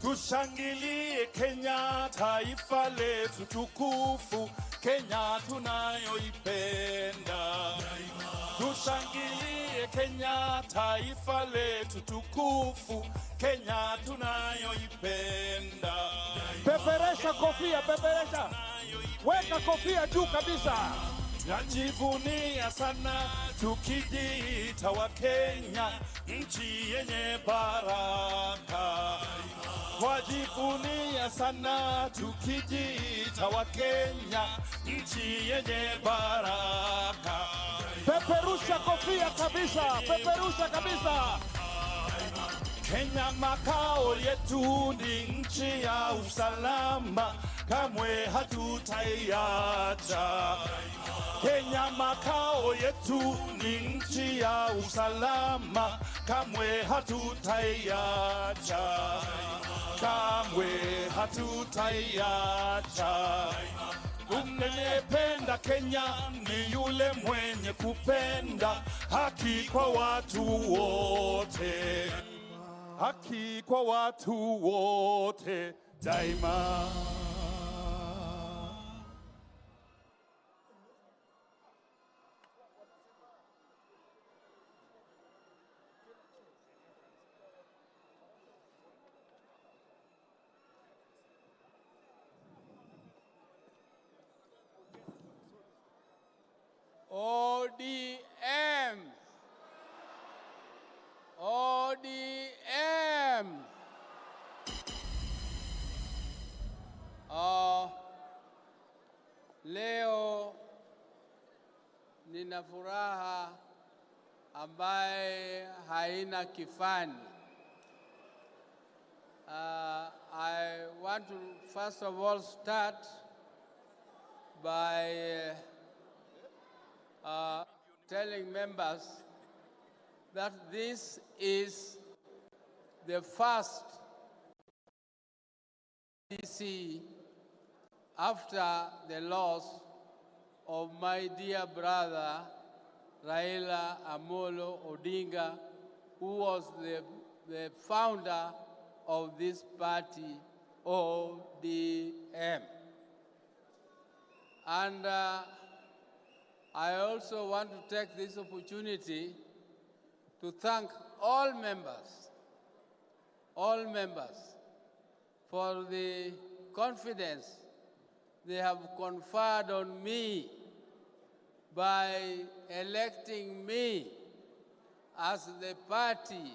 Tushangilie Kenya, taifa letu tukufu, Kenya tunayoipenda. Tushangilie Kenya, taifa letu tukufu, Kenya tunayoipenda. Peperesha kofia, peperesha. Weka kofia juu kabisa. Najivunia sana tukijiita wa Kenya, nchi yenye baraka. Wajivunia sana tukijiita wa Kenya, nchi yenye baraka. Peperusha kofia kabisa, peperusha kabisa. Kenya makao yetu ni nchi ya usalama, kamwe hatutaiacha. Kenya makao yetu ni nchi ya usalama, kamwe hatutaiacha. Kamwe hatutaiacha. Unayependa Kenya ni yule mwenye kupenda haki kwa watu wote. Haki kwa watu wote daima. ODM. ODM. Leo nina furaha ambaye haina kifani. I want to first of all start by telling members that this is the first DC after the loss of my dear brother Raila Amolo Odinga, who was the founder of this party, ODM. And I also want to take this opportunity to thank all members for the confidence they have conferred on me by electing me as the party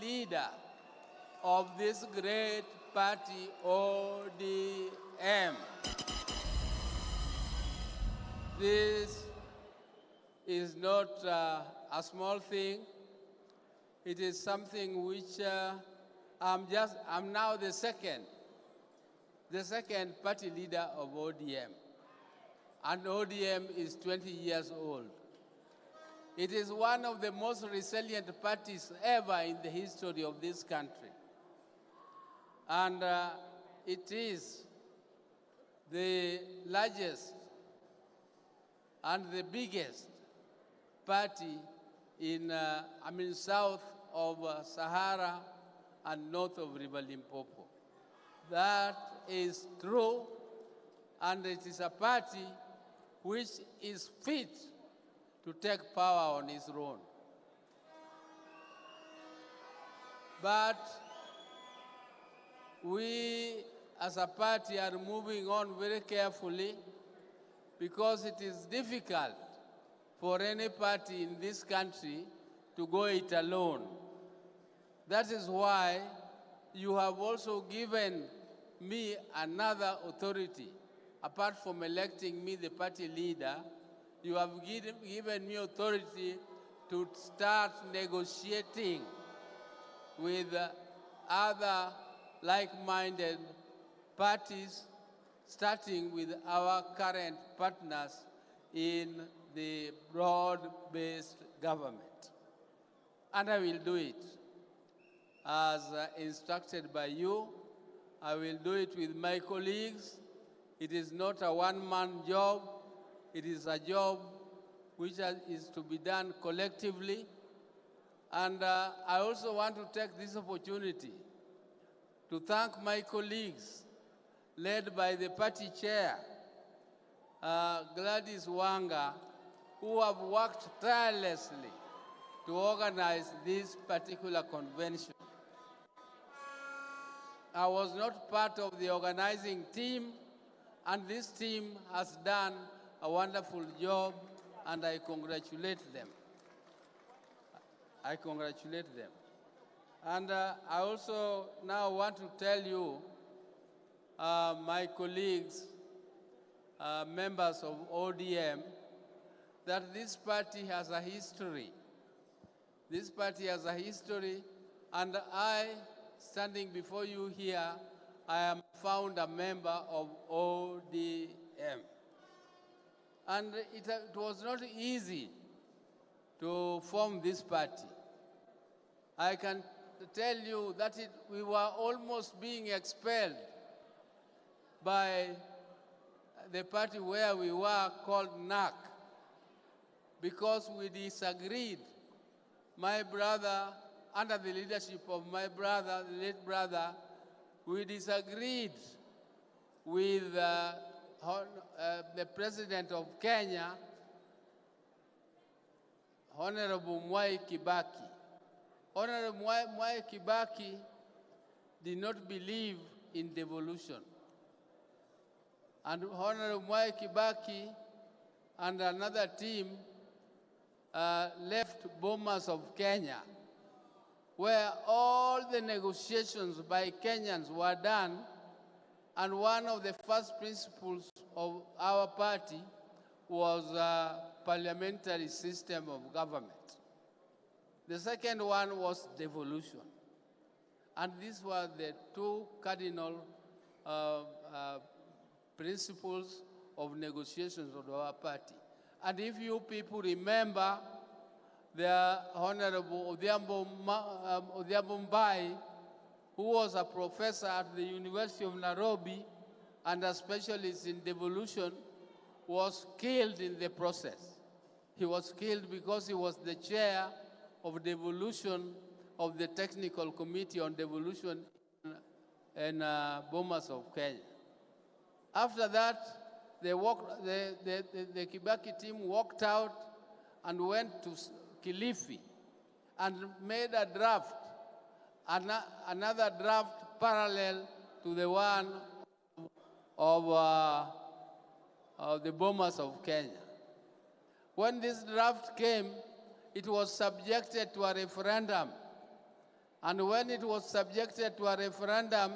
leader of this great party, ODM. This is not a small thing. It is something which I'm now the second party leader of ODM. And ODM is 20 years old. It is one of the most resilient parties ever in the history of this country. And it is the largest and the biggest party in, south of Sahara and north of River Limpopo. That is true, and it is a party which is fit to take power on its own. But we, as a party, are moving on very carefully because it is difficult for any party in this country to go it alone. That is why you have also given me another authority. Apart from electing me the party leader, you have given me authority to start negotiating with other like-minded parties, starting with our current partners in the broad-based government. And I will do it as instructed by you. I will do it with my colleagues. It is not a one-man job. It is a job which is to be done collectively. And I also want to take this opportunity to thank my colleagues, led by the party chair, Gladys Wanga, who have worked tirelessly to organize this particular convention. I was not part of the organizing team, and this team has done a wonderful job, and I congratulate them. I congratulate them. And I also now want to tell you, my colleagues, members of ODM, that this party has a history. This party has a history, and I, standing before you here, I am found a member of ODM. And it was not easy to form this party. I can tell you that we were almost being expelled by the party where we were, called NAC, because we disagreed. My brother, under the leadership of my brother, the late brother, we disagreed with the President of Kenya, Honorable Mwai Kibaki. Honorable Mwai Kibaki did not believe in devolution. And Honorable Mwai Kibaki and another team left Bomas of Kenya, where all the negotiations by Kenyans were done, and one of the first principles of our party was a parliamentary system of government. The second one was devolution. And these were the two cardinal principles of negotiations of our party. And if you people remember, the Honorable Odhiambo Mbai, who was a professor at the University of Nairobi and a specialist in devolution, was killed in the process. He was killed because he was the chair of devolution of the Technical Committee on Devolution in Bomas of Kenya. After that, the Kibaki team walked out and went to Kilifi and made a draft, another draft parallel to the one of the Bomas of Kenya. When this draft came, it was subjected to a referendum. And when it was subjected to a referendum,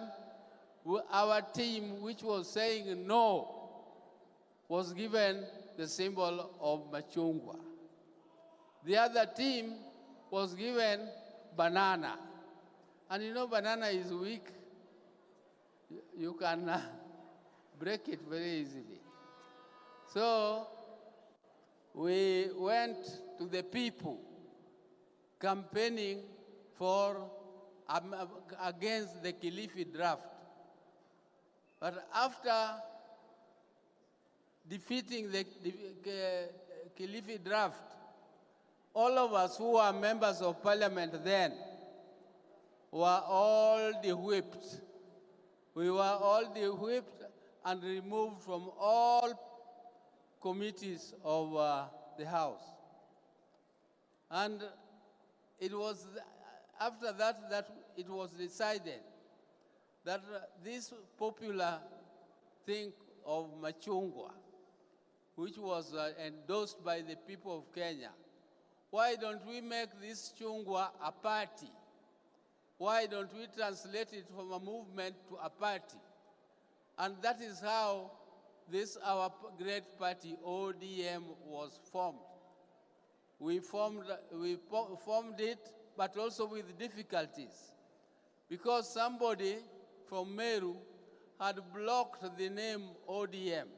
our team, which was saying no, was given the symbol of machungwa. The other team was given banana. And you know banana is weak. You can break it very easily. So we went to the people campaigning against the Kilifi draft. But after defeating the Kilifi draft, all of us who were members of parliament then were all de-whipped. We were all de-whipped and removed from all committees of the House. And it was after that it was decided that this popular thing of machungwa, which was endorsed by the people of Kenya, why don't we make this chungwa a party? Why don't we translate it from a movement to a party? And that is how our great party, ODM, was formed. We formed it, but also with difficulties, because somebody from Meru had blocked the name ODM.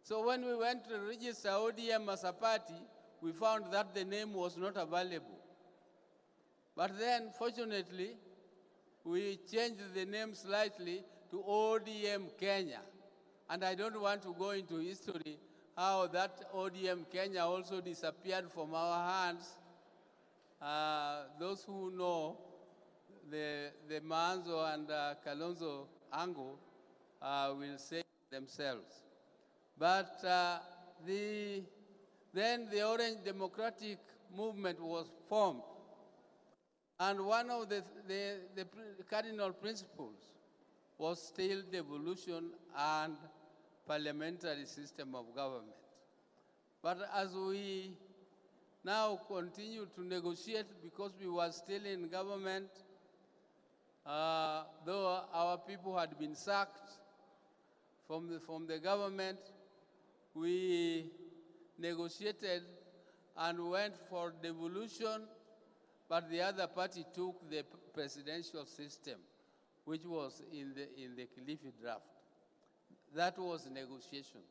So when we went to register ODM as a party, we found that the name was not available. But then, fortunately, we changed the name slightly to ODM Kenya. And I don't want to go into history how that ODM Kenya also disappeared from our hands. Those who know the Manzo and Kalonzo angle will say themselves. But then the Orange Democratic Movement was formed. And one of the cardinal principles was still devolution and parliamentary system of government. But as we now continue to negotiate, because we were still in government, though our people had been sacked from the government, we negotiated and went for devolution, but the other party took the presidential system, which was in the Kilifi draft. That was negotiation.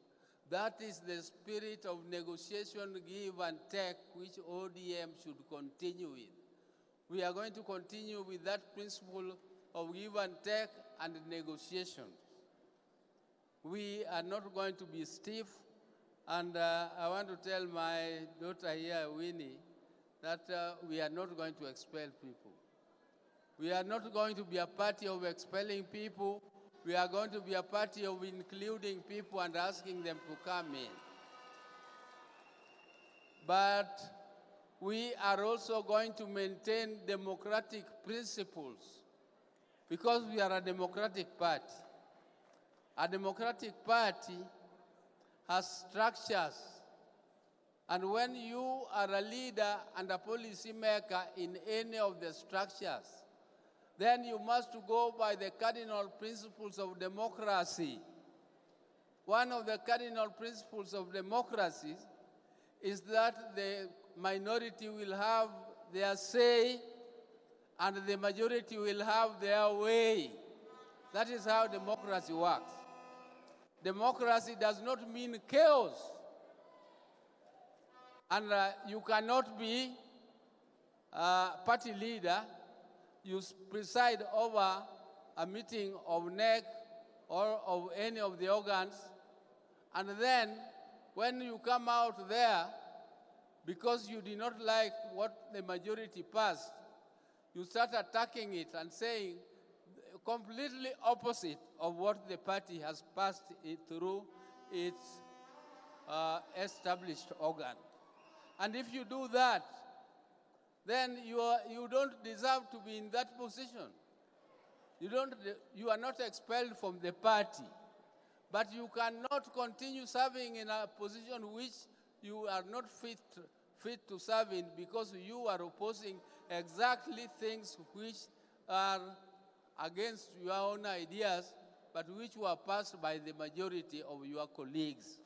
That is the spirit of negotiation, give and take, which ODM should continue with. We are going to continue with that principle of give and take and negotiation. We are not going to be stiff, and I want to tell my daughter here, Winnie, that we are not going to expel people. We are not going to be a party of expelling people. We are going to be a party of including people and asking them to come in. But we are also going to maintain democratic principles because we are a democratic party. A democratic party has structures. And when you are a leader and a policy maker in any of the structures, then you must go by the cardinal principles of democracy. One of the cardinal principles of democracy is that the minority will have their say and the majority will have their way. That is how democracy works. Democracy does not mean chaos. And you cannot be a party leader. You preside over a meeting of NEC or of any of the organs, and then when you come out there, because you did not like what the majority passed, you start attacking it and saying completely opposite of what the party has passed it through its established organ. And if you do that, then you don't deserve to be in that position. You are not expelled from the party, but you cannot continue serving in a position which you are not fit to serve in because you are opposing exactly things which are against your own ideas, but which were passed by the majority of your colleagues.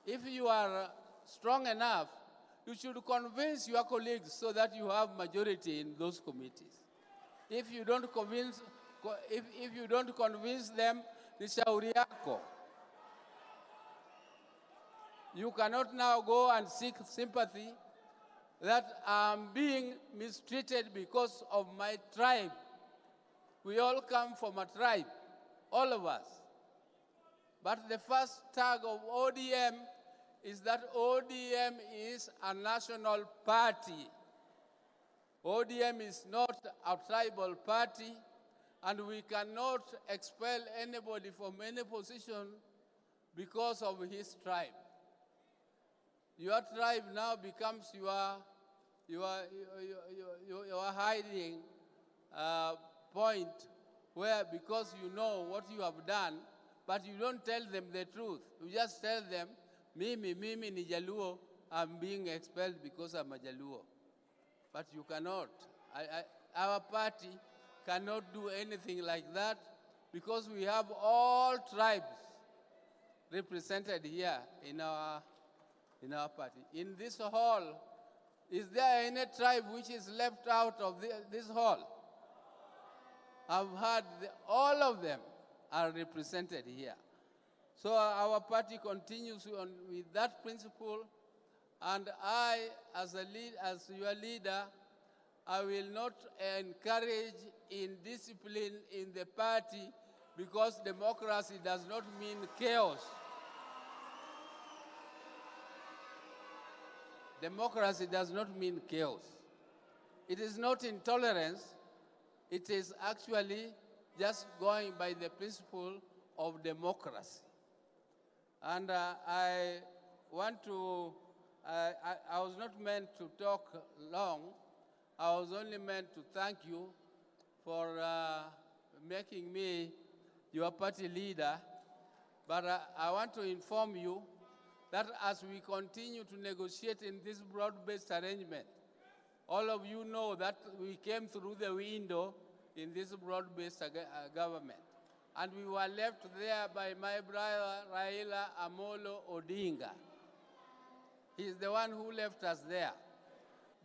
If you are strong enough, you should convince your colleagues so that you have majority in those committees. If you don't convince them, ni shauri yako. You cannot now go and seek sympathy that I'm being mistreated because of my tribe. We all come from a tribe, all of us. But the first tag of ODM is that ODM is a national party. ODM is not a tribal party, and we cannot expel anybody from any position because of his tribe. Your tribe now becomes your hiding point, where because you know what you have done, but you don't tell them the truth. You just tell them, Mimi ni Jaluo, I'm being expelled because I'm a Jaluo. But you cannot. Our party cannot do anything like that because we have all tribes represented here in our party. In this hall, is there any tribe which is left out of this hall? I've heard all of them are represented here. So our party continues with that principle, and I, as your leader, I will not encourage indiscipline in the party because democracy does not mean chaos. Democracy does not mean chaos. It is not intolerance, It is actually just going by the principle of democracy. And I want to, I was not meant to talk long. I was only meant to thank you for making me your party leader. But I want to inform you that as we continue to negotiate in this broad-based arrangement, all of you know that we came through the window in this broad-based government. And we were left there by my brother, Raila Amolo Odinga. He's the one who left us there.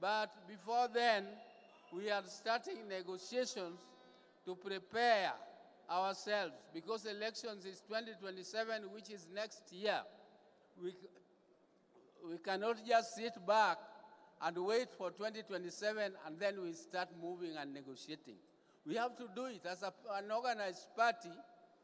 But before then, we are starting negotiations to prepare ourselves, because elections is 2027, which is next year. We cannot just sit back and wait for 2027 and then we start moving and negotiating. We have to do it as an organized party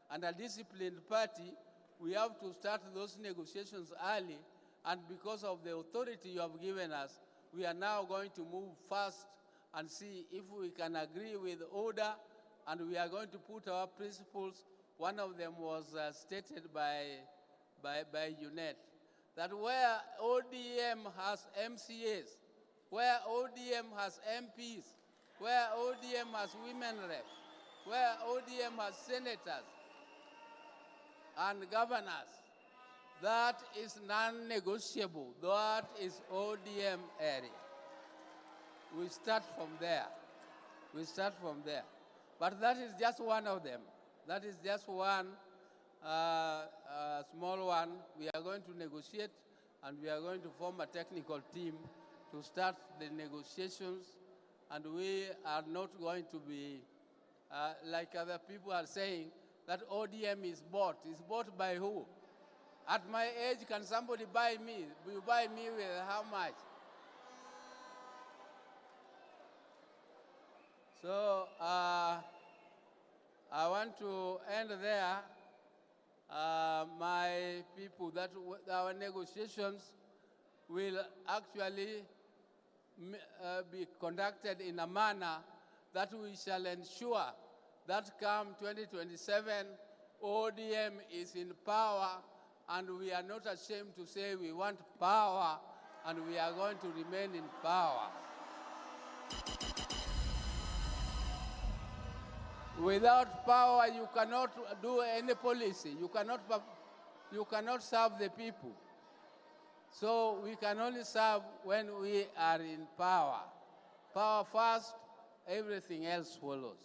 and a disciplined party. We have to start those negotiations early, and because of the authority you have given us, we are now going to move fast and see if we can agree with order, and we are going to put our principles. One of them was stated by UNED, that where ODM has MCAs, where ODM has MPs, where ODM has women reps, where ODM has senators and governors, that is non-negotiable. That is ODM area. We start from there. We start from there. But that is just one of them. That is just one small one. We are going to negotiate, and we are going to form a technical team to start the negotiations. And we are not going to be, like other people are saying, that ODM is bought. It's bought by who? At my age, can somebody buy me? Will you buy me with how much? So I want to end there. My people, that our negotiations will actually be conducted in a manner that we shall ensure that come 2027, ODM is in power, and we are not ashamed to say we want power, and we are going to remain in power. Without power, you cannot do any policy. You cannot serve the people. So we can only serve when we are in power. Power first, everything else follows.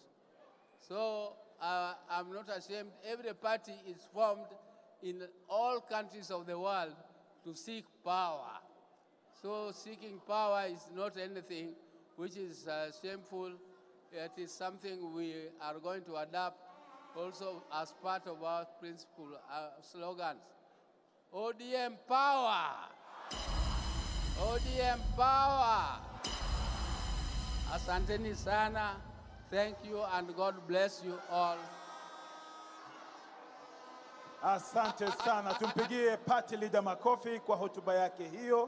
So I'm not ashamed. Every party is formed in all countries of the world to seek power. So seeking power is not anything which is shameful. It is something we are going to adapt also as part of our principal slogans. ODM power! ODM power! Asanteni sana. Thank you, and God bless you all. Asante sana. Tumpigie party leader makofi kwa hotuba yake hiyo.